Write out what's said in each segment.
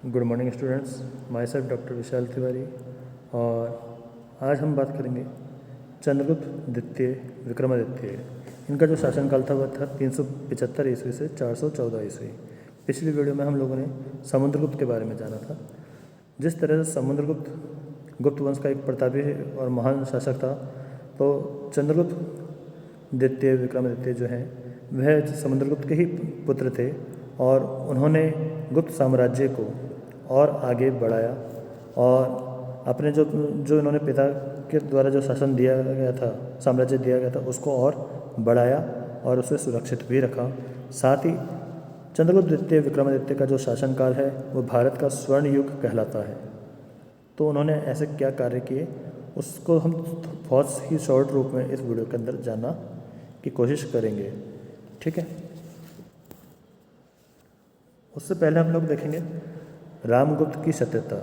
Good morning students, myself doctor Vishal Tiwari. और आज हम बात करेंगे चंद्रगुप्त द्वितीय विक्रमादित्य। इनका जो शासनकाल था वह था 375 ईस्वी से 414 ईस्वी। पिछली वीडियो में हम लोगों ने समुद्रगुप्त के बारे में जाना था। जिस तरह से समुद्रगुप्त गुप्त वंश का एक प्रतापी और महान शासक था, तो चंद्रगुप्त द्वितीय विक्रमादित्य जो हैं वह समुद्रगुप्त के ही पुत्र थे और उन्होंने गुप्त साम्राज्य को और आगे बढ़ाया और अपने जो जो इन्होंने पिता के द्वारा जो शासन दिया गया था, साम्राज्य दिया गया था, उसको और बढ़ाया और उसे सुरक्षित भी रखा। साथ ही चंद्रगुप्त द्वितीय विक्रमादित्य का जो शासनकाल है वो भारत का स्वर्ण युग कहलाता है। तो उन्होंने ऐसे क्या कार्य किए उसको हम बहुत ही शॉर्ट रूप में इस वीडियो के अंदर जानना की कोशिश करेंगे, ठीक है। उससे पहले हम लोग देखेंगे रामगुप्त की सत्यता।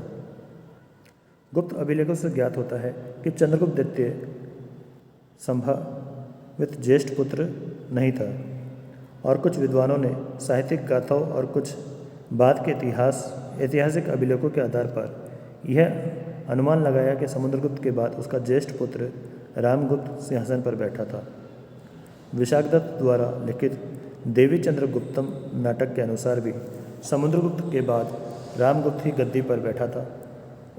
गुप्त अभिलेखों से ज्ञात होता है कि चंद्रगुप्त द्वितीय संभावित ज्येष्ठ पुत्र नहीं था और कुछ विद्वानों ने साहित्यिक गाथाओं और कुछ बाद के ऐतिहासिक अभिलेखों के आधार पर यह अनुमान लगाया कि समुद्रगुप्त के बाद उसका ज्येष्ठ पुत्र रामगुप्त सिंहासन पर बैठा था। विशाखदत्त द्वारा लिखित देवी चंद्रगुप्तम नाटक के अनुसार भी समुद्रगुप्त के बाद रामगुप्त ही गद्दी पर बैठा था।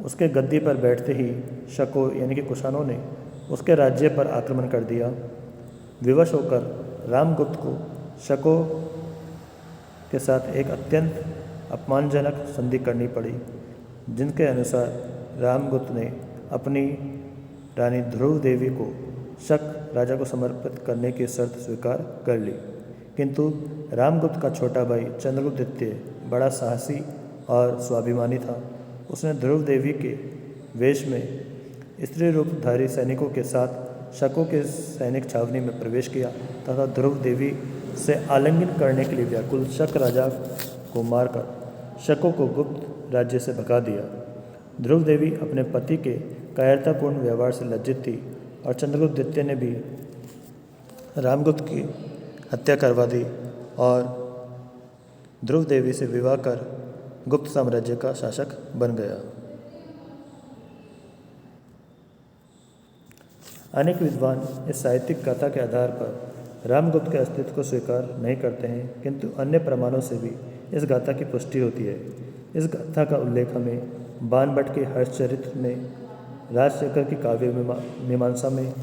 उसके गद्दी पर बैठते ही शकों यानी कि कुषाणों ने उसके राज्य पर आक्रमण कर दिया। विवश होकर रामगुप्त को शकों के साथ एक अत्यंत अपमानजनक संधि करनी पड़ी, जिनके अनुसार रामगुप्त ने अपनी रानी ध्रुव देवी को शक राजा को समर्पित करने की शर्त स्वीकार कर ली। किंतु रामगुप्त का छोटा भाई चंद्रगुप्त द्वितीय बड़ा साहसी और स्वाभिमानी था। उसने ध्रुव देवी के वेश में स्त्री रूपधारी सैनिकों के साथ शकों के सैनिक छावनी में प्रवेश किया तथा ध्रुव देवी से आलिंगन करने के लिए व्याकुल शक राजा को मारकर शकों को गुप्त राज्य से भगा दिया। ध्रुव देवी अपने पति के कायरतापूर्ण व्यवहार से लज्जित थी और चंद्रगुप्त द्वितीय ने भी रामगुप्त की हत्या करवा दी और ध्रुव देवी से विवाह कर गुप्त साम्राज्य का शासक बन गया। अनेक विद्वान इस साहित्यिक कथा के आधार पर रामगुप्त के अस्तित्व को स्वीकार नहीं करते हैं, किंतु अन्य प्रमाणों से भी इस गाथा की पुष्टि होती है। इस गाथा का उल्लेख हमें बाणभट्ट के हर्षचरित्र में, राजशेखर की काव्य मीमांसा में,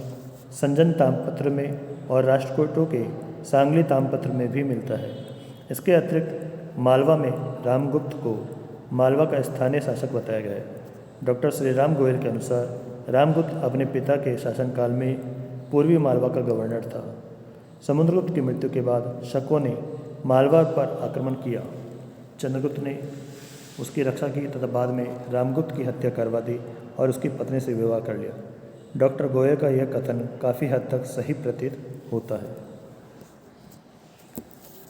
संजन ताम्रपत्र में और राष्ट्रकूटों के सांगली ताम्रपत्र में भी मिलता है। इसके अतिरिक्त मालवा में रामगुप्त को मालवा का स्थानीय शासक बताया गया है। डॉक्टर श्री राम गोयल के अनुसार रामगुप्त अपने पिता के शासनकाल में पूर्वी मालवा का गवर्नर था। समुद्रगुप्त की मृत्यु के बाद शकों ने मालवा पर आक्रमण किया। चंद्रगुप्त ने उसकी रक्षा की तथा बाद में रामगुप्त की हत्या करवा दी और उसकी पत्नी से विवाह कर लिया। डॉक्टर गोयल का यह कथन काफ़ी हद तक सही प्रतीत होता है।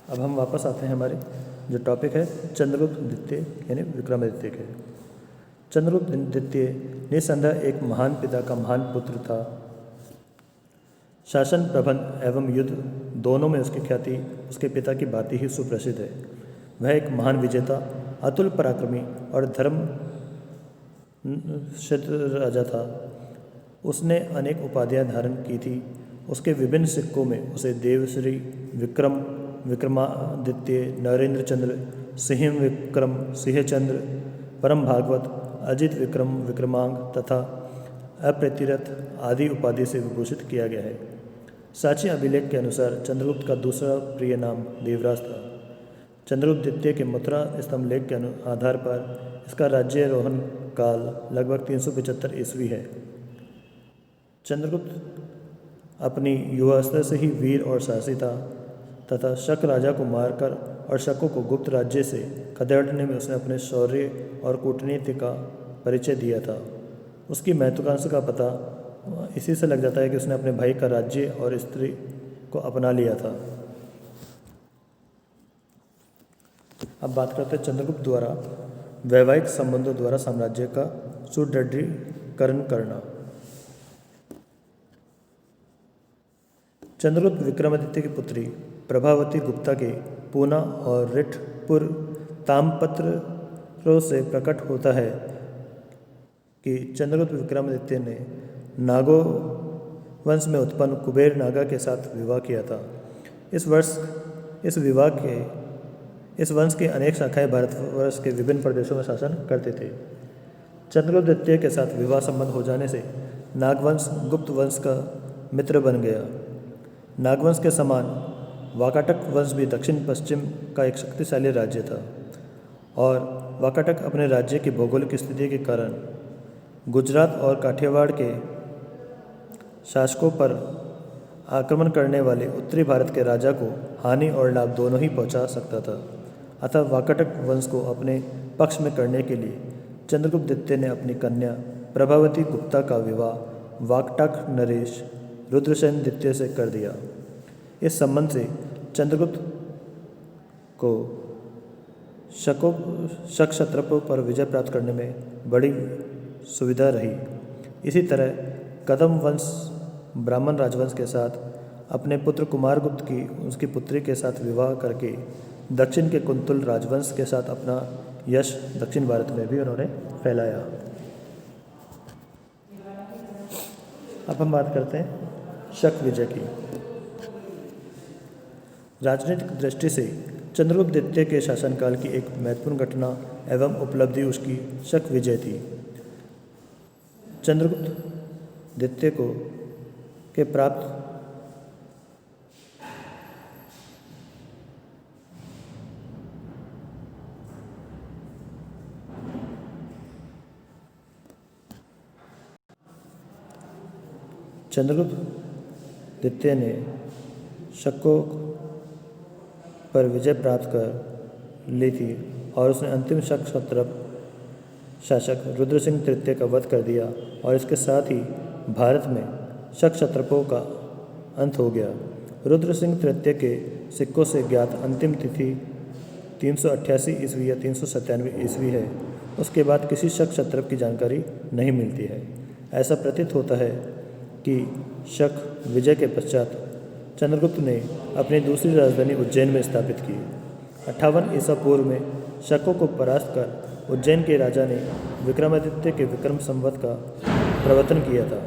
अब हम वापस आते हैं हमारे जो टॉपिक है चंद्रगुप्त द्वितीय यानी विक्रमादित्य के। चंद्रगुप्त द्वितीय निसंदेह एक महान पिता का महान पुत्र था। शासन, प्रबंध एवं युद्ध दोनों में उसकी ख्याति उसके पिता की भांति ही सुप्रसिद्ध है। वह एक महान विजेता, अतुल पराक्रमी और धर्म सिद्ध राजा था। उसने अनेक उपाधियां धारण की थी। उसके विभिन्न सिक्कों में उसे देवश्री, विक्रम, विक्रमादित्य, नरेंद्र चंद्र, सिंह विक्रम, सिंहचंद्र, परम भागवत, अजित विक्रम, विक्रमांग तथा अप्रतिरथ आदि उपाधि से विभूषित किया गया है। साची अभिलेख के अनुसार चंद्रगुप्त का दूसरा प्रिय नाम देवराज था। चंद्रगुप्त द्वितीय के मुद्रा स्तंभ लेख के आधार पर इसका राज्यारोहण काल लगभग 375 ईस्वी है। चंद्रगुप्त अपनी युवावस्था से ही वीर और साहसी था तथा शक राजा को मारकर और शकों को गुप्त राज्य से खदेड़ने में उसने अपने शौर्य और कूटनीति का परिचय दिया था। उसकी महत्वाकांक्षा का पता इसी से लग जाता है कि उसने अपने भाई का राज्य और स्त्री को अपना लिया था। अब बात करते हैं चंद्रगुप्त द्वारा वैवाहिक संबंधों द्वारा साम्राज्य का सुदृढ़ीकरण करना। चंद्रगुप्त विक्रमादित्य की पुत्री प्रभावती गुप्ता के पूना और रिठपुर ताम्रपत्र सूत्रों से प्रकट होता है कि चंद्रगुप्त विक्रमादित्य ने नागो वंश में उत्पन्न कुबेर नागा के साथ विवाह किया था। इस वंश की अनेक शाखाएं भारतवर्ष के विभिन्न प्रदेशों में शासन करते थे। चंद्रगुप्त द्वितीय के साथ विवाह संबंध हो जाने से नागवंश गुप्त वंश का मित्र बन गया। नागवंश के समान वाकाटक वंश भी दक्षिण पश्चिम का एक शक्तिशाली राज्य था और वाकाटक अपने राज्य की भौगोलिक स्थिति के कारण गुजरात और काठियावाड़ के शासकों पर आक्रमण करने वाले उत्तरी भारत के राजा को हानि और लाभ दोनों ही पहुंचा सकता था। अतः वाकाटक वंश को अपने पक्ष में करने के लिए चंद्रगुप्त द्वितीय ने अपनी कन्या प्रभावती गुप्ता का विवाह वाकाटक नरेश रुद्रसेन द्वितीय से कर दिया। इस संबंध से चंद्रगुप्त को शक क्षत्रपों पर विजय प्राप्त करने में बड़ी सुविधा रही। इसी तरह कदम वंश ब्राह्मण राजवंश के साथ अपने पुत्र कुमारगुप्त की उसकी पुत्री के साथ विवाह करके दक्षिण के कुंतल राजवंश के साथ अपना यश दक्षिण भारत में भी उन्होंने फैलाया। अब हम बात करते हैं शक विजय की। राजनीतिक दृष्टि से चंद्रगुप्त द्वितीय के शासनकाल की एक महत्वपूर्ण घटना एवं उपलब्धि उसकी शक विजय थी। चंद्रगुप्त द्वितीय के प्राप्त चंद्रगुप्त द्वितीय ने शकों पर विजय प्राप्त कर ली थी और उसने अंतिम शक क्षत्रप शासक रुद्रसिंह तृतीय का वध कर दिया और इसके साथ ही भारत में शक क्षत्रपों का अंत हो गया। रुद्रसिंह तृतीय के सिक्कों से ज्ञात अंतिम तिथि 388 ईस्वी या 397 ईस्वी है। उसके बाद किसी शक क्षत्रप की जानकारी नहीं मिलती है। ऐसा प्रतीत होता है कि शक विजय के पश्चात चंद्रगुप्त ने अपनी दूसरी राजधानी उज्जैन में स्थापित की। 58 ईसा पूर्व में शकों को परास्त कर उज्जैन के राजा ने विक्रमादित्य के विक्रम संवत का प्रवर्तन किया था।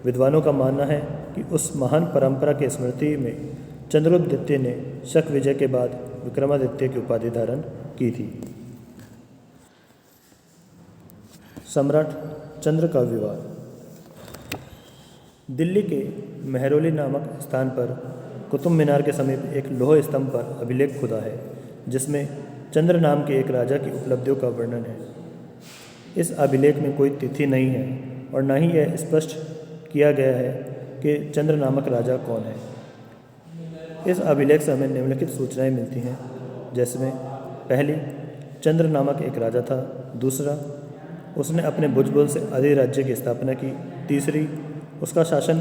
विद्वानों का मानना है कि उस महान परंपरा की स्मृति में चंद्रगुप्त द्वितीय ने शक विजय के बाद विक्रमादित्य की उपाधि धारण की थी। सम्राट चंद्र का विवाह। दिल्ली के मेहरौली नामक स्थान पर कुतुब मीनार के समीप एक लोह स्तंभ पर अभिलेख खुदा है जिसमें चंद्र नाम के एक राजा की उपलब्धियों का वर्णन है। इस अभिलेख में कोई तिथि नहीं है और न ही यह स्पष्ट किया गया है कि चंद्र नामक राजा कौन है। इस अभिलेख से हमें निम्नलिखित सूचनाएं मिलती हैं, जिसमें पहली, चंद्र नामक एक राजा था। दूसरा, उसने अपने भुजबल से अधिराज्य की स्थापना की। तीसरी, उसका शासन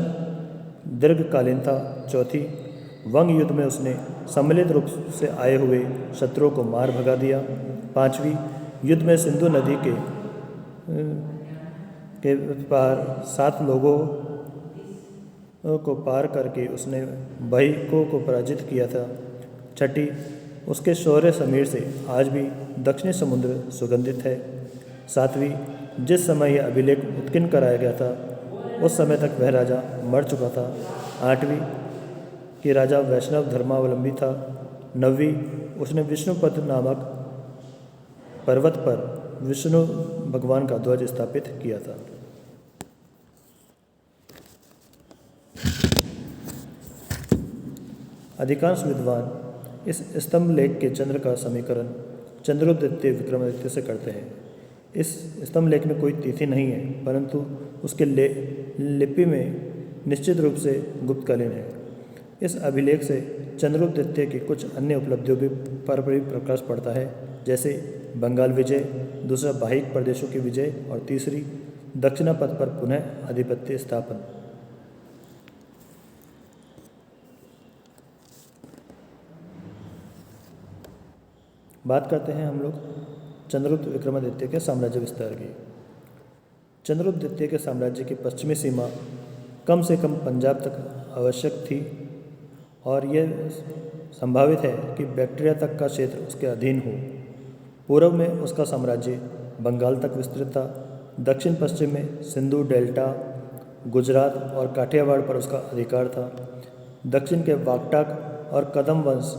दीर्घकालीन था। चौथी, वंग युद्ध में उसने सम्मिलित रूप से आए हुए शत्रुओं को मार भगा दिया। पांचवी, युद्ध में सिंधु नदी के पार 7 लोगों को पार करके उसने बहिकों को पराजित किया था। छठी, उसके शौर्य समीर से आज भी दक्षिणी समुद्र सुगंधित है। सातवीं, जिस समय यह अभिलेख उत्कीर्ण कराया गया था उस समय तक वह राजा मर चुका था। आठवीं, कि राजा वैष्णव धर्मावलंबी था। नौवीं, उसने विष्णुपद नामक पर्वत पर विष्णु भगवान का ध्वज स्थापित किया था। अधिकांश विद्वान इस स्तंभ लेख के चंद्र का समीकरण चंद्रगुप्त द्वितीय विक्रमादित्य से करते हैं। इस स्तंभ लेख में कोई तिथि नहीं है, परंतु उसके लिपि में निश्चित रूप से गुप्तकालीन है। इस अभिलेख से चंद्रगुप्त द्वितीय की कुछ अन्य उपलब्धियों पर भी प्रकाश पड़ता है, जैसे बंगाल विजय, दूसरा बाहिक प्रदेशों की विजय और तीसरी दक्षिणापथ पर पुनः आधिपत्य स्थापन। बात करते हैं हम लोग चंद्रगुप्त विक्रमादित्य के साम्राज्य विस्तार की। चंद्रगुप्त द्वितीय के साम्राज्य की पश्चिमी सीमा कम से कम पंजाब तक आवश्यक थी और यह संभावित है कि बैक्ट्रिया तक का क्षेत्र उसके अधीन हो। पूर्व में उसका साम्राज्य बंगाल तक विस्तृत था। दक्षिण पश्चिम में सिंधु डेल्टा, गुजरात और काठियावाड़ पर उसका अधिकार था। दक्षिण के वाकटाक और कदम वंश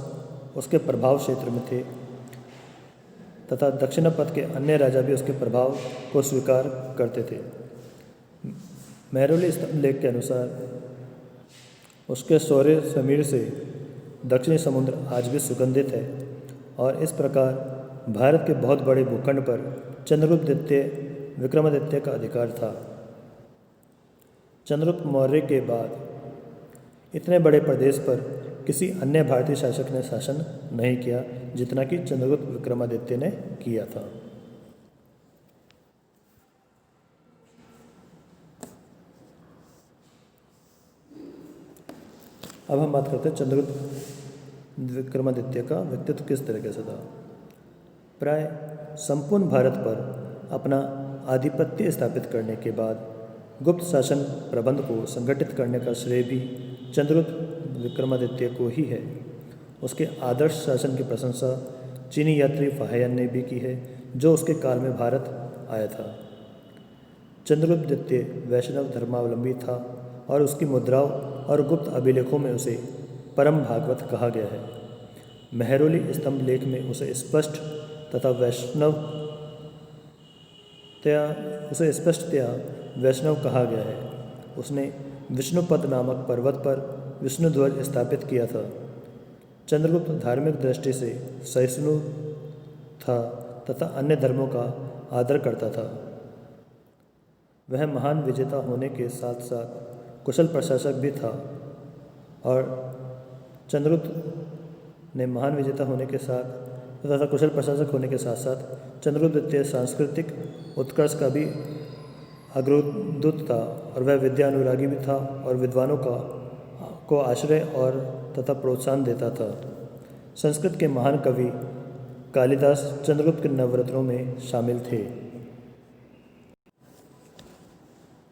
उसके प्रभाव क्षेत्र में थे तथा दक्षिणपथ के अन्य राजा भी उसके प्रभाव को स्वीकार करते थे। मेहरौली स्तंभ लेख के अनुसार उसके शौर्य समीर से दक्षिणी समुद्र आज भी सुगंधित है और इस प्रकार भारत के बहुत बड़े भूखंड पर चंद्रगुप्त द्वितीय विक्रमादित्य का अधिकार था। चंद्रगुप्त मौर्य के बाद इतने बड़े प्रदेश पर किसी अन्य भारतीय शासक ने शासन नहीं किया जितना कि चंद्रगुप्त विक्रमादित्य ने किया था। अब हम बात करते हैं चंद्रगुप्त विक्रमादित्य का व्यक्तित्व किस तरीके से था। प्राय संपूर्ण भारत पर अपना आधिपत्य स्थापित करने के बाद गुप्त शासन प्रबंध को संगठित करने का श्रेय भी चंद्रगुप्त विक्रमादित्य को ही है। उसके आदर्श शासन की प्रशंसा चीनी यात्री फाहियान ने भी की है जो उसके काल में भारत आया था। चंद्रगुप्त द्वितीय वैष्णव धर्मावलंबी था और उसकी मुद्राओं और गुप्त अभिलेखों में उसे परम भागवत कहा गया है। मेहरौली स्तंभ लेख में उसे स्पष्टतया वैष्णव कहा गया है। उसने विष्णुपद नामक पर्वत पर विष्णु ध्वज स्थापित किया था। चंद्रगुप्त धार्मिक दृष्टि से सहिष्णु था तथा अन्य धर्मों का आदर करता था। वह महान विजेता होने के साथ साथ कुशल प्रशासक भी था और चंद्रगुप्त ने महान विजेता होने के साथ तथा कुशल प्रशासक होने के साथ साथ चंद्रगुप्त द्वितीय सांस्कृतिक उत्कर्ष का भी अग्रदूत था और वह विद्या अनुरागी भी था और विद्वानों को आश्रय और तथा प्रोत्साहन देता था। संस्कृत के महान कवि कालिदास चंद्रगुप्त के नवरत्नों में शामिल थे।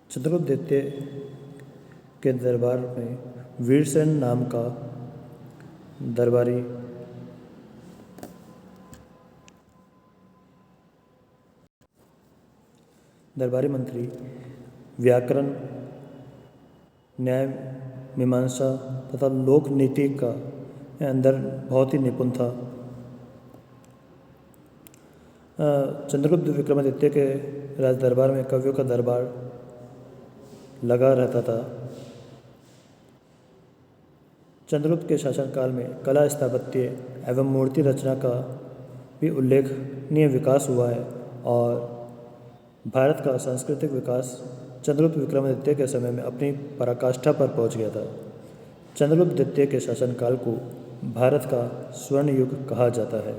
चंद्रगुप्त द्वितीय के दरबार में वीरसेन नाम का दरबारी मंत्री व्याकरण, न्याय, मीमांसा तथा लोक नीति का अंदर बहुत ही निपुण था। चंद्रगुप्त विक्रमादित्य के राज दरबार में कवियों का दरबार लगा रहता था। चंद्रगुप्त के शासनकाल में कला, स्थापत्य एवं मूर्ति रचना का भी उल्लेखनीय विकास हुआ है और भारत का सांस्कृतिक विकास चंद्रगुप्त विक्रमादित्य के समय में अपनी पराकाष्ठा पर पहुंच गया था। चंद्रगुप्त द्वितीय के शासनकाल को भारत का स्वर्ण युग कहा जाता है।